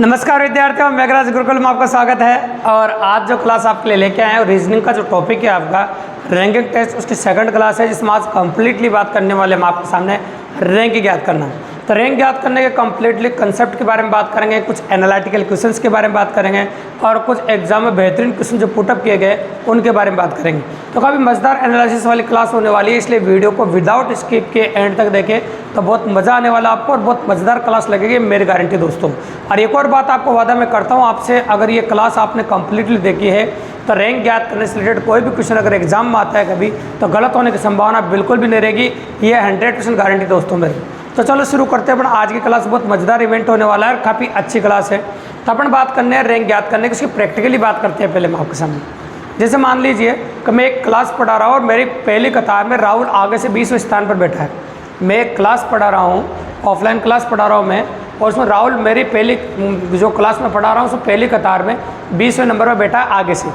नमस्कार विद्यार्थियों, मेघराज गुरुकुल में आपका स्वागत है। और आज जो क्लास आपके लिए लेके आए हैं रीजनिंग का जो टॉपिक है आपका रैंकिंग टेस्ट, उसकी सेकंड क्लास है जिसमें आज कंप्लीटली बात करने वाले हम आपके सामने रैंक ज्ञात करना। तो रैंक ज्ञात करने के कंप्लीटली कंसेप्ट के बारे में बात करेंगे, कुछ एनालिटिकल क्वेश्चंस के बारे में बात करेंगे और कुछ एग्जाम में बेहतरीन क्वेश्चन जो पुटअप किए गए उनके बारे में बात करेंगे। तो काफ़ी मज़ेदार एनालिसिस वाली क्लास होने वाली है, इसलिए वीडियो को विदाउट स्किप के एंड तक देखें तो बहुत मज़ा आने वाला आपको और बहुत मज़ेदार क्लास लगेगी, मेरी गारंटी दोस्तों। और एक और बात आपको वादा मैं करता हूँ आपसे, अगर ये क्लास आपने कंप्लीटली देखी है तो रैंक ज्ञात करने से रिलेटेड कोई भी क्वेश्चन अगर एग्जाम में आता है कभी तो गलत होने की संभावना बिल्कुल भी नहीं रहेगी, ये 100% गारंटी दोस्तों मेरी। तो चलो शुरू करते हैं अपन आज की क्लास। बहुत मज़ेदार इवेंट होने वाला है और काफ़ी अच्छी क्लास है। तो अपन बात करने हैं रैंक ज्ञात करने की, उसकी प्रैक्टिकली बात करते हैं। पहले मैं आपके सामने जैसे मान लीजिए कि मैं एक क्लास पढ़ा रहा हूँ और मेरी पहली कतार में राहुल आगे से 20वें स्थान पर बैठा है। मैं एक क्लास पढ़ा रहा हूँ, ऑफलाइन क्लास पढ़ा रहा हूँ मैं, और उसमें राहुल मेरी पहली जो क्लास में पढ़ा रहा हूँ उसमें पहली कतार में 20वें नंबर पर बैठा है आगे से।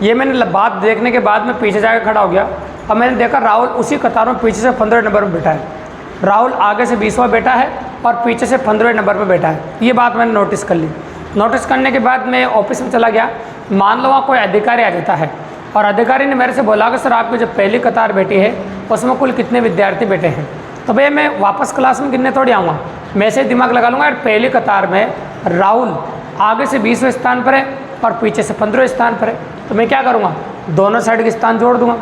ये मैंने बात देखने के बाद मैं पीछे जाकर खड़ा हो गया और मैंने देखा राहुल उसी कतार में पीछे से 15 नंबर पर बैठा है। राहुल आगे से 20वां बैठा है और पीछे से 15वें नंबर पर बैठा है। ये बात मैंने नोटिस कर ली। नोटिस करने के बाद मैं ऑफिस में चला गया। मान लो वहाँ कोई अधिकारी आ जाता है और अधिकारी ने मेरे से बोला कि सर आपकी जो पहली कतार बैठी है उसमें कुल कितने विद्यार्थी बैठे हैं। तो भैया मैं वापस क्लास में गिनने थोड़ी आऊँगा, मैं ऐसे ही दिमाग लगा लूँगा यार पहली कतार में राहुल आगे से 20वें स्थान पर है और पीछे से 15वें स्थान पर है। तो मैं क्या करूँगा, दोनों साइड के स्थान जोड़ दूँगा।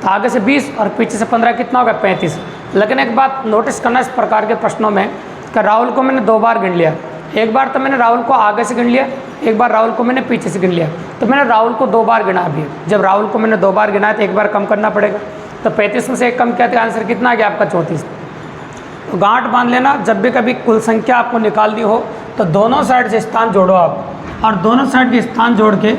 तो आगे से 20 और पीछे से 15 कितना होगा, 35। लेकिन एक बात नोटिस करना इस प्रकार के प्रश्नों में कि राहुल को मैंने 2 बार गिन लिया। एक बार तो मैंने राहुल को आगे से गिन लिया, एक बार राहुल को मैंने पीछे से गिन लिया। तो मैंने राहुल को 2 बार गिना भी। जब राहुल को मैंने 2 बार गिना है तो एक बार कम करना पड़ेगा। तो 35 में से एक कम किया तो आंसर कितना आ गया आपका, 34। तो गांठ बांध लेना, जब भी कभी कुल संख्या आपको निकालनी हो तो दोनों साइड से स्थान जोड़ो आप, और दोनों साइड के स्थान जोड़ के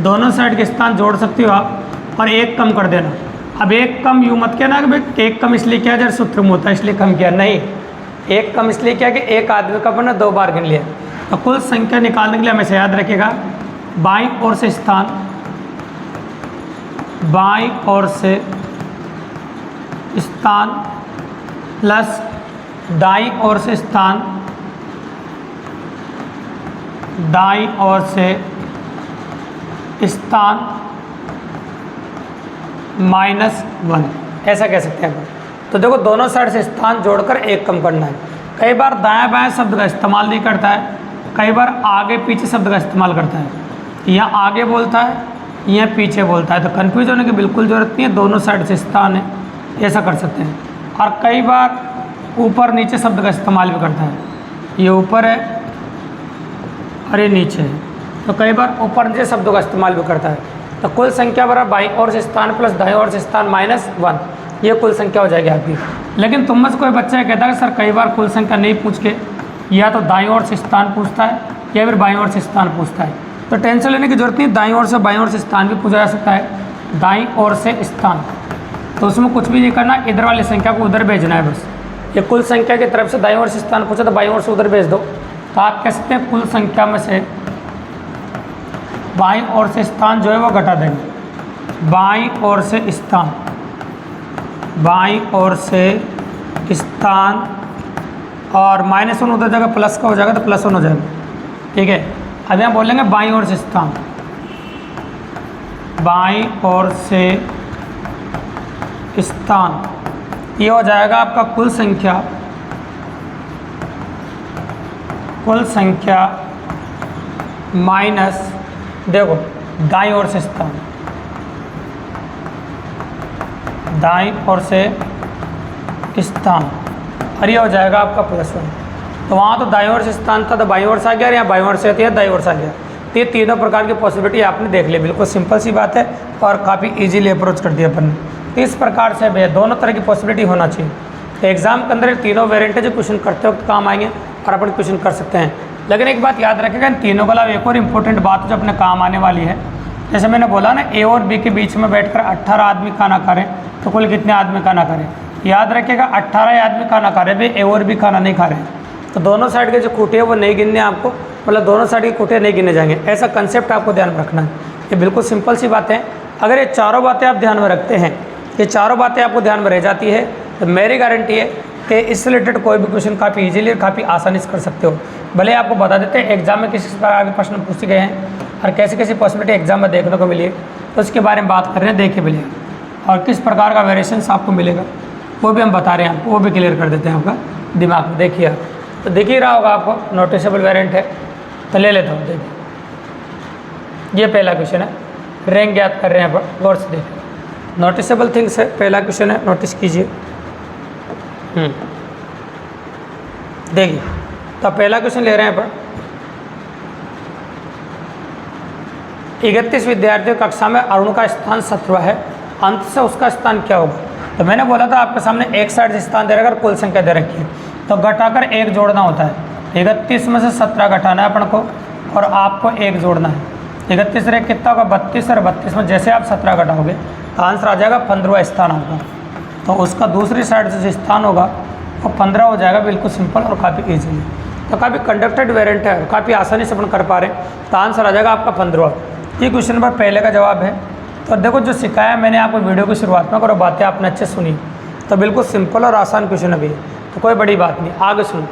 दोनों साइड के स्थान जोड़ सकते हो आप और एक कम कर देना। अब एक कम यूँ मत कहना कि भाई एक कम इसलिए किया जब सूत्र में होता है इसलिए कम किया, नहीं। एक कम इसलिए किया कि एक आदमी का मैंने 2 बार गिन लिया। तो कुल संख्या निकालने के लिए हमेशा याद रखिएगा बाईं ओर से स्थान, बाईं ओर से स्थान प्लस दाईं ओर से स्थान, दाईं ओर से स्थान -1, ऐसा कह सकते हैं। तो देखो दोनों साइड से स्थान जोड़कर एक कम करना है। कई बार दायां बायां शब्द का इस्तेमाल नहीं करता है, कई बार आगे पीछे शब्द का इस्तेमाल करता है। यहाँ आगे बोलता है, यहाँ पीछे बोलता है, तो कन्फ्यूज होने की बिल्कुल ज़रूरत नहीं है, दोनों साइड से स्थान है, ऐसा कर सकते हैं। और कई बार ऊपर नीचे शब्द का इस्तेमाल भी करता है, ये ऊपर है और ये नीचे है, तो कई बार ऊपर नीचे शब्दों का इस्तेमाल भी करता है। तो कुल संख्या बराबर बाईं ओर से स्थान प्लस दाईं ओर से स्थान -1, ये कुल संख्या हो जाएगी आपकी। लेकिन तुम में से कोई बच्चा कहता है सर कई बार कुल संख्या नहीं पूछ के या तो दाईं ओर से स्थान पूछता है या फिर बाईं ओर से स्थान पूछता है। तो टेंशन लेने की जरूरत नहीं, दाईं ओर से बाईं ओर से स्थान भी पूछा जा सकता है। दाईं ओर से स्थान तो उसमें कुछ भी नहीं करना, इधर वाली संख्या को उधर भेजना है बस। ये कुल संख्या की तरफ से दाईं ओर से स्थान पूछा तो बाईं ओर से उधर भेज दो। तो आप कह सकते हैं कुल संख्या में से बाईं ओर से स्थान जो है वो घटा देंगे। बाईं ओर से स्थान, बाईं ओर से स्थान और -1 उधर जगह प्लस का हो जाएगा तो +1 हो जाएगा, ठीक है। अब यहाँ बोलेंगे बाईं ओर से स्थान, बाईं ओर से स्थान, ये हो जाएगा आपका कुल संख्या, कुल संख्या माइनस देखो दाईं ओर से स्थान, दाईं ओर से स्थान, और ये हो जाएगा आपका +1। तो वहाँ तो दाईं ओर से स्थान था तो बाईं ओर से आ गया, और यहाँ बाईं ओर से आती है दाईं ओर से आ गया। तो ये तीनों प्रकार की पॉसिबिलिटी आपने देख ली, बिल्कुल सिंपल सी बात है और काफ़ी इजीली अप्रोच कर दिया अपन ने। तो इस प्रकार से भैया दोनों तरह की पॉसिबिलिटी होना चाहिए। तो एग्जाम के अंदर तीनों वेरिएंट है जो क्वेश्चन करते वक्त काम आएंगे और अपन क्वेश्चन कर सकते हैं। लेकिन एक बात याद रखेगा, इन तीनों के अलावा एक और इम्पोर्टेंट बात जो अपने काम आने वाली है, जैसे मैंने बोला ना ए और बी के बीच में बैठकर 18 आदमी खाना खा रहे हैं तो कुल कितने आदमी खाना खा रहे हैं। याद रखिएगा 18 आदमी खाना खा रहे हैं, भाई ए और बी खाना नहीं खा रहे हैं। तो दोनों साइड के जो खूटे हैं वो नहीं गिनने आपको, मतलब दोनों साइड के खूटे नहीं गिने जाएंगे, ऐसा कंसेप्ट आपको ध्यान में रखना है। ये बिल्कुल सिंपल सी बात है। अगर ये चारों बातें आप ध्यान में रखते हैं, ये चारों बातें आपको ध्यान में रह जाती है तो मेरी गारंटी है कि इससे रिलेटेड कोई भी क्वेश्चन काफ़ी इजीली और काफ़ी आसानी से कर सकते हो। भले आपको बता देते हैं एग्जाम में किस प्रकार के प्रश्न पूछे गए हैं और कैसी कैसी पॉसिबिलिटी एग्जाम में देखने को मिली है, तो उसके बारे में बात कर रहे हैं। देखिए भले और किस प्रकार का वेरिएशंस आपको मिलेगा वो भी हम बता रहे हैं आपको, वो भी क्लियर कर देते हैं आपका दिमाग में। देखिए आप तो दिख ही रहा होगा आपको, नोटिसेबल वेरिएंट है तो ले लेता हूँ। देखिए ये पहला क्वेश्चन है, रैंक ज्ञात कर रहे हैं आप, गौर से देखिए। नोटिसेबल थिंग्स है, पहला क्वेश्चन है, नोटिस कीजिए। देखिए तो पहला क्वेश्चन ले रहे हैं पर 31 विद्यार्थियों कक्षा में अरुण का स्थान 17 है, अंत से उसका स्थान क्या होगा। तो मैंने बोला था आपके सामने एक साइड से स्थान दे रखा, कुल संख्या दे रखी है तो घटाकर एक जोड़ना होता है। 31 में से 17 घटाना है अपन को और आपको एक जोड़ना है। 31 रे कितना होगा 32 और 32 में जैसे आप 17 घटाओगे तो आंसर आ जाएगा 15वां स्थान होगा। तो उसका दूसरी साइड से जो स्थान होगा वो 15 हो जाएगा, बिल्कुल सिंपल और काफ़ी ईजीली। तो काफ़ी कंडक्टेड वेरिएंट है और काफ़ी आसानी से अपन कर पा रहे हैं, तो आंसर आ जाएगा आपका 15वां। ये क्वेश्चन नंबर पहले का जवाब है। तो देखो जो सिखाया मैंने आपको वीडियो की शुरुआत में करो, बातें आपने अच्छे सुनी, तो बिल्कुल सिंपल और आसान क्वेश्चन अभी है, तो कोई बड़ी बात नहीं। आगे सुनो,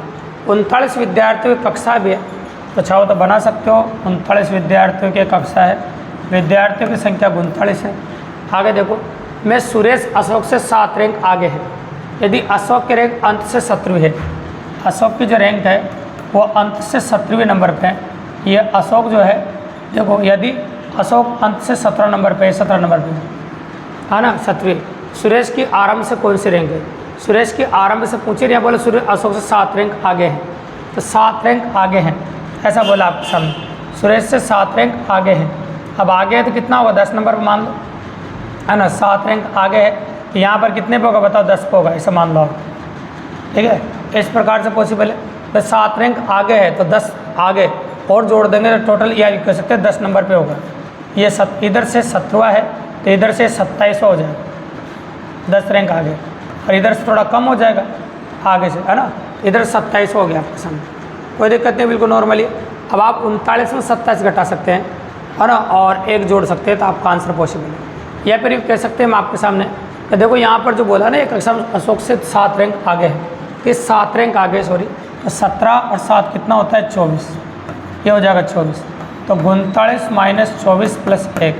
39 विद्यार्थियों की कक्षा भी है, तो चाहो तो बना सकते हो। 39 विद्यार्थियों की कक्षा है, विद्यार्थियों की संख्या 39 है। आगे देखो, मैं सुरेश अशोक से 7 रैंक आगे है। यदि अशोक की रैंक अंत से 17वीं है, अशोक की जो रैंक है वो अंत से 17वें नंबर पे है। ये अशोक जो है देखो, यदि अशोक अंत से 17 नंबर पे है, 17 नंबर पे है ना 7वीं। सुरेश की आरंभ से कौन सी रैंक है, सुरेश की आरंभ से पूछे नहीं, बोले सुरेश अशोक से 7 रैंक आगे है, तो 7 रैंक आगे हैं ऐसा बोला आपके सामने। सुरेश से 7 रैंक आगे हैं। अब आगे है तो कितना होगा 10 नंबर पर मान लो, है ना। 7 रैंक आगे है तो यहाँ पर कितने पे होगा बताओ, 10 पे होगा, ऐसा मान लो आप, ठीक है। इस प्रकार से पॉसिबल है। तो 7 रैंक आगे है तो 10 आगे और जोड़ देंगे तो टोटल या कह सकते हैं 10 नंबर पे होगा। ये इधर से 17वां है तो इधर से 27वां हो जाएगा, 10 रैंक आगे, और इधर से थोड़ा कम हो जाएगा आगे से, है ना। इधर 27 हो गया आपके सामने, कोई दिक्कत नहीं, बिल्कुल नॉर्मली। अब आप 39 में 27 घटा सकते हैं, है ना, और एक जोड़ सकते हैं तो आपका आंसर पॉसिबल है। या फिर कह सकते हैं हम आपके सामने कि देखो यहाँ पर जो बोला ना एक अशोक से 7 रैंक आगे है, कि 7 रैंक आगे सॉरी, तो 17 और 7 कितना होता है 24, ये हो जाएगा 24। तो 39 माइनस 24 प्लस 1,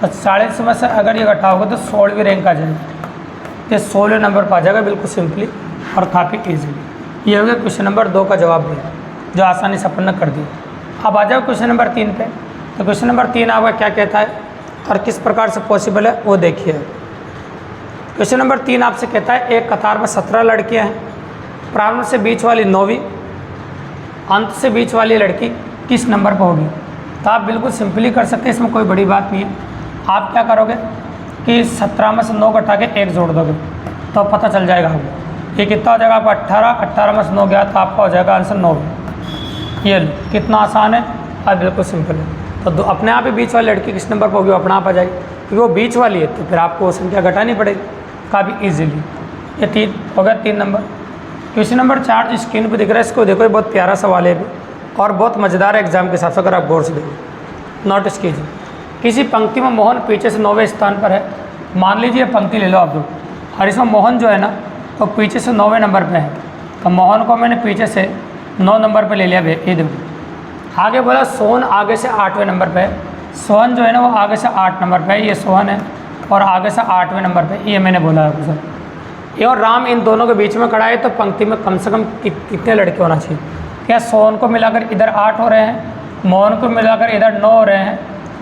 तो 40 में से अगर ये घटाओगे तो 16वीं रैंक आ जाएगी, तो 16वें नंबर पर आ जाएगा, बिल्कुल सिंपली और काफ़ी ईजीली। ये हो गया क्वेश्चन नंबर 2 का जवाब दिया, जो आसानी से अपन ने कर दिया। अब आ जाओ क्वेश्चन नंबर 3 पे। तो क्वेश्चन नंबर 3 आपका क्या कहता है और किस प्रकार से पॉसिबल है वो देखिए। क्वेश्चन नंबर 3 आपसे कहता है एक कतार में 17 लड़कियां हैं, प्रारंभ से बीच वाली 9वीं, अंत से बीच वाली लड़की किस नंबर पर होगी। तो आप बिल्कुल सिंपली कर सकते हैं, इसमें कोई बड़ी बात नहीं है। आप क्या करोगे कि 17 में से 9 घटा के 1 जोड़ दोगे तो पता चल जाएगा आपको ये कितना हो जाएगा आपका 18। 18 में से 9 गया तो आपका हो जाएगा आंसर 9। ये कितना आसान है, अब बिल्कुल सिंपल है। तो अपने आप ही बीच वाली लड़की किस नंबर पर होगी, वो अपने आप आ जाएगी, क्योंकि वो बीच वाली है, तो फिर आपको वो संख्या घटानी पड़ेगी काफ़ी ईजीली। ये 3 हो गया 3 नंबर। क्वेश्चन नंबर 4 जो स्क्रीन पर दिख रहा है, इसको देखो, ये बहुत प्यारा सवाल है भी और बहुत मज़ेदार है एग्जाम के हिसाब से, अगर आप गौर से देखो। नोटिस कीजिए, किसी पंक्ति में मोहन पीछे से 9वें स्थान पर है। मान लीजिए पंक्ति ले लो आप लोग, और इसमें मोहन जो है ना वो पीछे से 9वें नंबर पे है, तो मोहन को मैंने पीछे से 9 नंबर पे ले लिया। ये देखो आगे बोला सोहन आगे से 8वें नंबर पे है। सोहन जो है ना वो आगे से 8 नंबर पे है, ये सोहन है, और आगे से 8वें नंबर पे, ये मैंने बोला है सर। ये और राम इन दोनों के बीच में खड़ा है, तो पंक्ति में कम से कम कितने लड़के होना चाहिए। क्या सोहन को मिलाकर इधर 8 हो रहे हैं, मोहन को मिलाकर इधर 9 हो रहे हैं,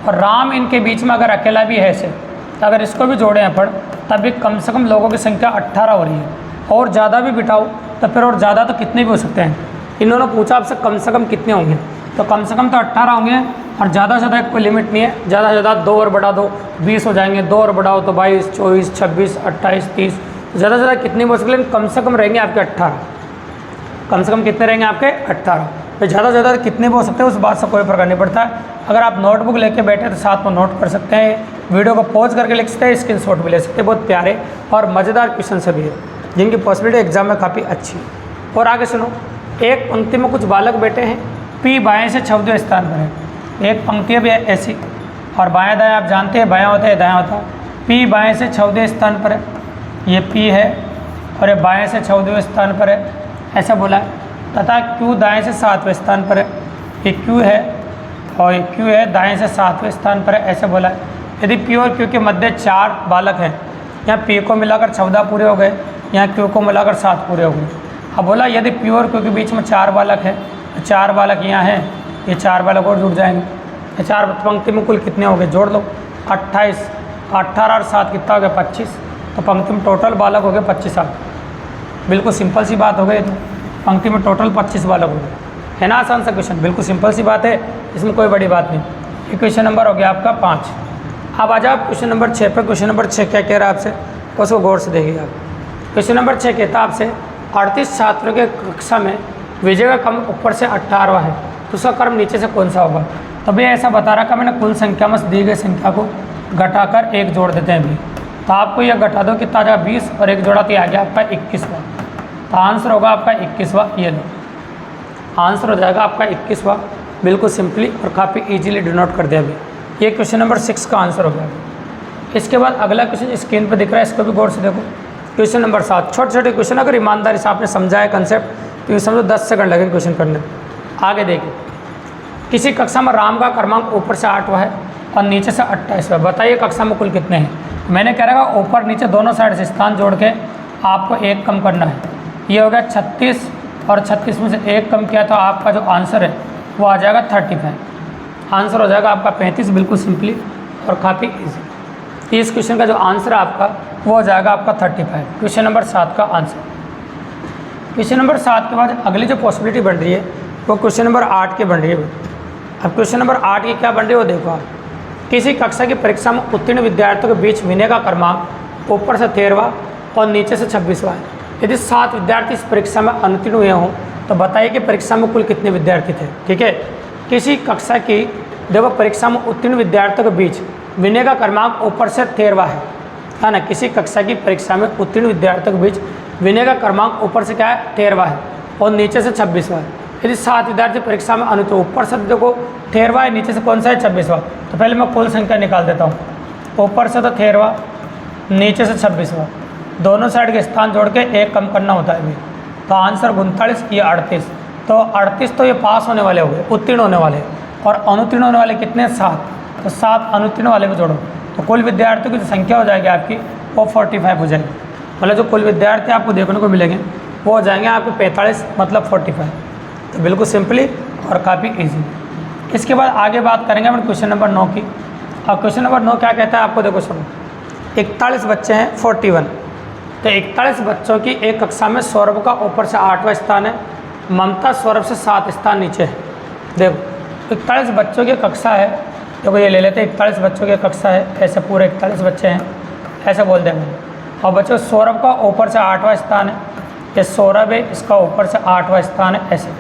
और राम इनके बीच में अगर अकेला भी है ऐसे, तो अगर इसको भी जोड़े अपन तब भी कम से कम लोगों की संख्या 18 हो रही है। और ज़्यादा भी बिठाओ तो फिर और ज़्यादा तो कितने भी हो सकते हैं। इन्होंने पूछा आपसे कम से कम कितने होंगे, तो कम से कम तो 18 होंगे, और ज़्यादा से ज़्यादा कोई लिमिट नहीं है। ज़्यादा से ज़्यादा 2 और बढ़ा दो 20 हो जाएंगे, 2 और बढ़ाओ तो 22, 24, 26, 28, 30, ज़्यादा से ज़्यादा कितनी हो सकते, लेकिन कम से कम रहेंगे आपके 18। कम से कम कितने रहेंगे आपके 18। तो ज़्यादा से ज़्यादा कितने भी हो सकते हैं, उस बात से कोई फर्क नहीं पड़ता। अगर आप नोटबुक लेके बैठे तो साथ में नोट कर सकते हैं, वीडियो को पॉज करके लिख सकते हैं, स्क्रीनशॉट भी ले सकते हैं। बहुत प्यारे और मज़ेदार क्वेश्चन सभी है, जिनकी पॉसिबिलिटी एग्जाम में काफ़ी अच्छी है। और आगे सुनो, एक पंक्ति में कुछ बालक बैठे हैं, पी बाएँ से 14वें स्थान पर है। एक पंक्ति भी है ऐसी, और बाएँ दाएँ आप जानते हैं, बायाँ होता है दायाँ होता है। पी बाएँ से 14वें स्थान पर है, ये पी है, और ये बाएं से 14वें स्थान पर है, ऐसा बोला है। तथा Q दाएं से 7वें स्थान पर है, ये Q है और ये Q है दाएं से 7वें स्थान पर है, ऐसा बोला है। यदि P और Q के मध्य 4 बालक हैं, यहाँ P को मिलाकर 14 पूरे हो गए, यहाँ Q को मिलाकर 7 पूरे हो गए। अब बोला यदि P और Q के बीच में 4 बालक हैं, तो 4 बालक यहाँ हैं, ये 4 बालक और जुड़ जाएंगे। ये 4 पंक्ति में कुल कितने हो गए, जोड़ लो 28, 18 और 7 कितना हो गया 25, तो पंक्ति में टोटल बालक हो गए 25 आ गए। बिल्कुल सिंपल सी बात हो गई, तो पंक्ति में टोटल 25 बालक हो गए, है ना आसान सा क्वेश्चन, बिल्कुल सिंपल सी बात है, इसमें कोई बड़ी बात नहीं। ये क्वेश्चन नंबर हो गया आपका 5। अब आ जाओ क्वेश्चन नंबर 6 पर। क्वेश्चन नंबर 6 क्या कह रहा है आपसे, उसको गौर से देखिए आप। क्वेश्चन नंबर 6 कहता है आपसे 38 छात्रों के कक्षा में विजय का क्रम ऊपर से 18वां है, तो उसका क्रम नीचे से कौन सा होगा। तो भैया ऐसा बता रहा कि मैंने कुल संख्या में दी गई संख्या को घटाकर 1 जोड़ देते हैं अभी, तो आपको यह घटा दो कितना आ जाएगा 20 और 1 जोड़ा तो आ गया आपका 21वां, तो आंसर होगा आपका 21वां। ये लो आंसर हो जाएगा आपका 21वां, बिल्कुल सिंपली और काफ़ी इजीली डिनोट कर दिया अभी। ये क्वेश्चन नंबर 6 का आंसर हो गया। इसके बाद अगला क्वेश्चन स्क्रीन पर दिख रहा है, इसको भी गौर से देखो। क्वेश्चन नंबर 7, छोटे छोटे क्वेश्चन अगर ईमानदारी से आपने समझा है कंसेप्ट तो ये समझो 10 सेकंड लगेंगे क्वेश्चन करने में। आगे देखिए, किसी कक्षा में राम का क्रमांक ऊपर से 8वां है और नीचे से 28वां, बताइए कक्षा में कुल कितने हैं। मैंने कह रहा है ऊपर नीचे दोनों साइड से स्थान जोड़ के आपको 1 कम करना है। ये हो गया 36 और 36 में से 1 कम किया तो आपका जो आंसर है वो आ जाएगा 35। आंसर हो जाएगा आपका 35, बिल्कुल सिंपली और काफ़ी ईजी। इस क्वेश्चन का जो आंसर है आपका वो हो जाएगा आपका 35, क्वेश्चन नंबर 7 का आंसर। क्वेश्चन नंबर 7 के बाद अगली जो पॉसिबिलिटी बन रही है वो क्वेश्चन नंबर 8 की बन रही है। अब क्वेश्चन नंबर 8 की क्या बन रही है वो देखो आप। किसी कक्षा की परीक्षा में उत्तीर्ण विद्यार्थियों के बीच विनय का क्रमांक ऊपर से 13वां और नीचे से 26वां है। यदि 7 विद्यार्थी इस परीक्षा में अनुत्तीर्ण हुए हों तो बताइए कि परीक्षा में कुल कितने विद्यार्थी थे। ठीक है, किसी कक्षा की देखो परीक्षा में उत्तीर्ण विद्यार्थियों के बीच विनय का क्रमांक ऊपर से 13वां है ना। किसी कक्षा की परीक्षा में उत्तीर्ण विद्यार्थियों के बीच विनय का क्रमांक ऊपर से क्या है 13वां है और नीचे से 26वां है। यदि 7 विद्यार्थी परीक्षा में अनुत्तीर्ण, ऊपर से देखो 13वां है, नीचे से कौन सा है 26वां, तो पहले मैं कुल संख्या निकाल देता हूँ। ऊपर से तो 13वां, नीचे से 26वां, दोनों साइड के स्थान जोड़ के 1 कम करना होता है अभी, तो आंसर 39, ये 38। तो 38 तो ये पास होने वाले हो गए, उत्तीर्ण होने वाले, और अनुत्तीर्ण होने वाले कितने 7, तो 7 अनुत्तीर्ण वाले भी जोड़ो तो कुल विद्यार्थियों की जो संख्या हो जाएगी आपकी वो 45 हो जाएगी। मतलब जो कुल विद्यार्थी आपको देखने को मिलेंगे वो हो जाएंगे आपके 45 मतलब 45। तो बिल्कुल सिंपली और काफ़ी इजी। इसके बाद आगे बात करेंगे अपन क्वेश्चन नंबर 9 की। अब क्वेश्चन नंबर 9 क्या कहता है आपको देखो सुनो। 41 बच्चे हैं 41, तो 41 बच्चों की एक कक्षा में सौरभ का ऊपर से 8वां स्थान है, ममता सौरभ से 7 स्थान नीचे है। देखो 41 बच्चों की कक्षा है, देखो ये ले लेते हैं 41 बच्चों की कक्षा है, ऐसे पूरे 41 बच्चे हैं ऐसे बोल देंगे। और बच्चों सौरभ का ऊपर से 8वां स्थान है, ये सौरभ है इसका ऊपर से 8वां स्थान है ऐसे।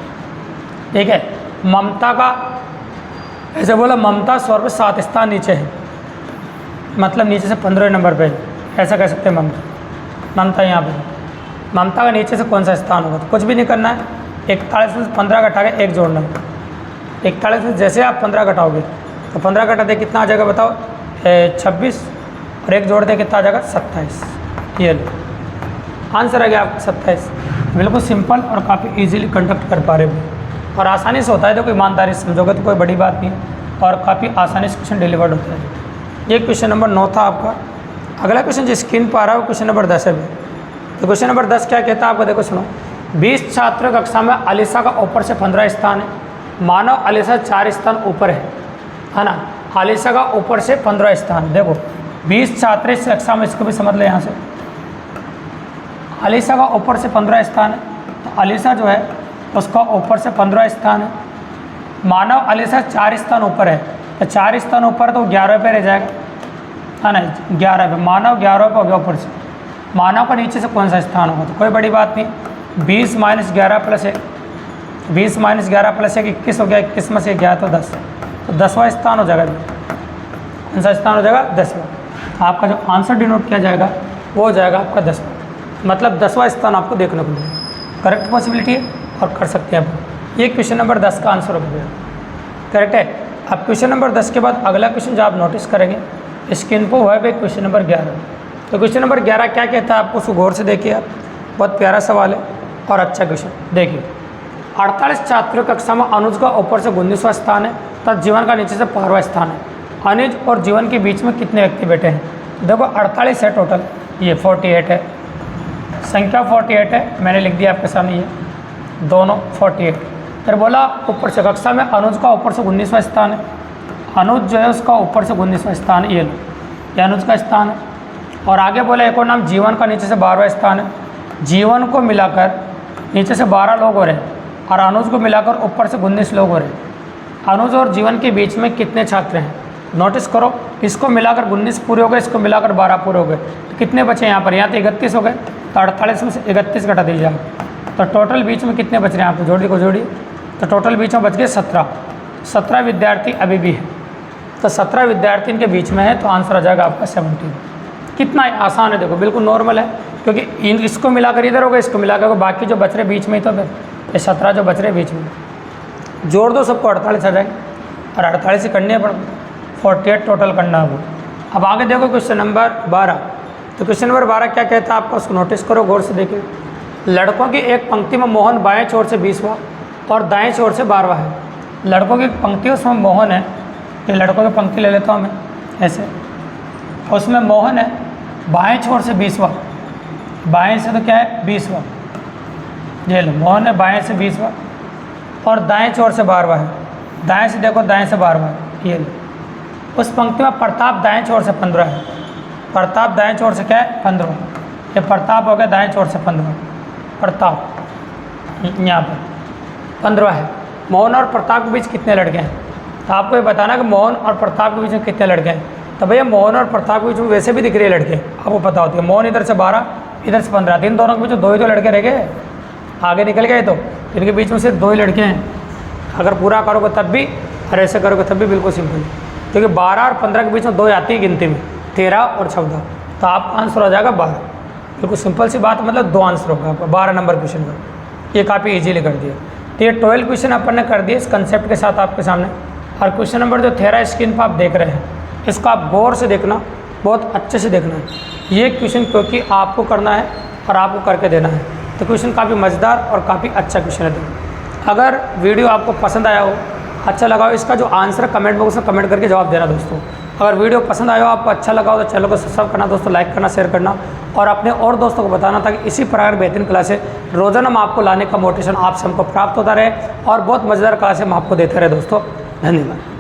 ठीक है, ममता का ऐसे बोला ममता सौरभ 7 स्थान नीचे है, मतलब नीचे से 15वें नंबर पे ऐसा कह सकते हैं। ममता यहाँ पे ममता का नीचे से कौन सा स्थान होगा, तो कुछ भी नहीं करना है। 41 में 15 घटा के 1 जोड़ना है। 41 में जैसे आप 15 घटाओगे तो 15 घटा दे कितना आ जाएगा बताओ 26 और 1 जोड़ दे कितना आ जाएगा 27। ये लो आंसर आ गया आपका 27। बिल्कुल सिंपल और काफ़ी इजीली कंडक्ट कर पा रहे हो और आसानी से होता है। देखो ईमानदारी से समझोगे तो कोई बड़ी बात नहीं है और काफ़ी आसानी से क्वेश्चन डिलीवर्ड होता है। ये क्वेश्चन नंबर 9 था आपका। अगला क्वेश्चन जो स्क्रीन पर आ रहा है वो क्वेश्चन नंबर 10 है। तो क्वेश्चन नंबर 10 क्या कहता है आपको देखो सुनो। 20 छात्रों कक्षा में अलीसा का ऊपर से 15 स्थान है, मानव अलीसा 4 स्थान ऊपर है ना। अलीसा का ऊपर से 15 स्थान, देखो 20 छात्र इस कक्षा में, इसको भी समझ ले यहाँ से। अलीसा का ऊपर से 15 स्थान है, तो अलीसा जो है उसका ऊपर से 15 स्थान है। मानव अलीसा 4 स्थान ऊपर है, तो 4 स्थान ऊपर तो 11 पे रह जाएगा है ना। 11 पे मानव 11 पे हो गया ऊपर से। मानव का नीचे से कौन सा स्थान होगा, तो कोई बड़ी बात नहीं। 20 - 11 + 1, 20 - 11 + 1 21 हो गया। 21 में से 11 तो 10, तो 10वां स्थान हो जाएगा। कौन सा स्थान हो जाएगा 10वां। आपका जो आंसर डिनोट किया जाएगा वो हो जाएगा आपका 10वां, मतलब 10वां स्थान आपको देखने को मिलेगा। करेक्ट पॉसिबिलिटी है और कर सकते हैं आप। ये क्वेश्चन नंबर 10 का आंसर हो गया, करेक्ट है। अब क्वेश्चन नंबर 10 के बाद अगला क्वेश्चन जो आप नोटिस करेंगे स्क्रीन पर हुआ है क्वेश्चन नंबर 11। तो क्वेश्चन नंबर 11 क्या कहता है आपको, उसको गौर से देखिए आप। बहुत प्यारा सवाल है और अच्छा क्वेश्चन। देखिए 48 छात्रों कक्षा में अनुज का ऊपर से 19वां स्थान है तथा जीवन का नीचे से 12वां स्थान है। अनुज और जीवन के बीच में कितने व्यक्ति बैठे हैं? देखो 48 है टोटल, ये 48 है, संख्या 48 है, मैंने लिख दिया आपके सामने ये दोनों 48। फिर बोला ऊपर से कक्षा में अनुज का ऊपर से 19वां स्थान है, अनुज जो है उसका ऊपर से 19वां स्थान है, ये लो ये अनुज का स्थान है। और आगे बोला एक और नाम जीवन का नीचे से 12वां स्थान है, जीवन को मिलाकर नीचे से 12 लोग हो रहे हैं और अनुज को मिलाकर ऊपर से 19 लोग हो रहे हैं। अनुज और जीवन के बीच में कितने छात्र हैं? नोटिस करो, इसको मिलाकर 19 पूरे हो गए, इसको मिलाकर 12 पूरे हो गए, तो कितने बचे यहाँ पर? यहाँ तो 31 हो गए, तो 48 में से 31 घटा दीजिए आप, तो टोटल बीच में कितने बच रहे हैं? आप जोड़ी को जोड़िए, तो टोटल बीच में बच गए 17 विद्यार्थी अभी भी है, तो 17 विद्यार्थी इनके बीच में है, तो आंसर आ जाएगा आपका 17। कितना आसान है, देखो बिल्कुल नॉर्मल है, क्योंकि इसको मिलाकर इधर होगा, इसको मिलाकर बाकी जो बच रहे बीच में ही, तो फिर ये 17 जो बच रहे बीच में जोड़ दो सबको, 48 आ जाएंगे और 48 ही करनी है, पर 48 टोटल करना है वो। अब आगे देखो क्वेश्चन नंबर 12। तो क्वेश्चन नंबर 12 क्या कहता है आपका, उसको नोटिस करो, गौर से देखिए। लड़कों की एक पंक्ति में मोहन बाएं छोर से 20वां और दाएं छोर से 12वां है। लड़कों की पंक्ति उसमें मोहन है, ये लड़कों की पंक्ति ले लेता हूँ मैं ऐसे, उसमें मोहन है बाएं छोर से 20वां, बाएं से तो क्या है 20वां, ये लो मोहन है बाएं से 20वां और दाएं छोर से 12वां है, दाएं से देखो दाएं से 12वां है, ये लो। उस पंक्ति में प्रताप दाएं छोर से 15 है, प्रताप दाएं छोर से क्या है 15, ये प्रताप हो गया दाएं छोर से 15, प्रताप यहाँ पर 15 है। मोहन और प्रताप के बीच कितने लड़के हैं? तो आपको ये बताना कि मोहन और प्रताप के बीच में कितने लड़के हैं। तो भैया मोहन और प्रताप के बीच में वैसे भी दिख रहे लड़के, आपको पता होती है, मोहन इधर से 12 इधर से 15, इन दोनों के बीच में 2 ही तो लड़के रह गए, आगे निकल गए, तो इनके बीच में सिर्फ 2 ही लड़के हैं। अगर पूरा करोगे तब भी और ऐसे करोगे तब भी बिल्कुल सिंपल है, क्योंकि 12 और 15 के बीच में 2 आती है गिनती में, 13 और 14, तो आपका आंसर हो जाएगा 12। बिल्कुल सिंपल सी बात, मतलब 2 आंसर होगा आपका 12 नंबर क्वेश्चन का, ये काफ़ी इजीली कर दिया। तो ये 12 क्वेश्चन अपन ने कर दिए इस कंसेप्ट के साथ आपके सामने। और क्वेश्चन नंबर जो 13 स्क्रीन पर आप देख रहे हैं, इसको आप गौर से देखना, बहुत अच्छे से देखना है ये क्वेश्चन, क्योंकि आपको करना है और आपको करके देना है। तो क्वेश्चन काफ़ी मज़ेदार और काफ़ी अच्छा क्वेश्चन है। अगर वीडियो आपको पसंद आया हो, अच्छा लगा हो, इसका जो आंसर कमेंट बॉक्स में कमेंट करके जवाब देना दोस्तों। अगर वीडियो पसंद आया हो, आपको अच्छा लगा हो, तो चैनल को सब्सक्राइब करना दोस्तों, लाइक करना, शेयर करना और अपने और दोस्तों को बताना, ताकि इसी प्रकार बेहतरीन क्लासें रोज़ाना हम आपको लाने का मोटिवेशन आपसे हमको प्राप्त होता रहे और बहुत मज़ेदार क्लासें हम आपको देते रहे दोस्तों। धन्यवाद।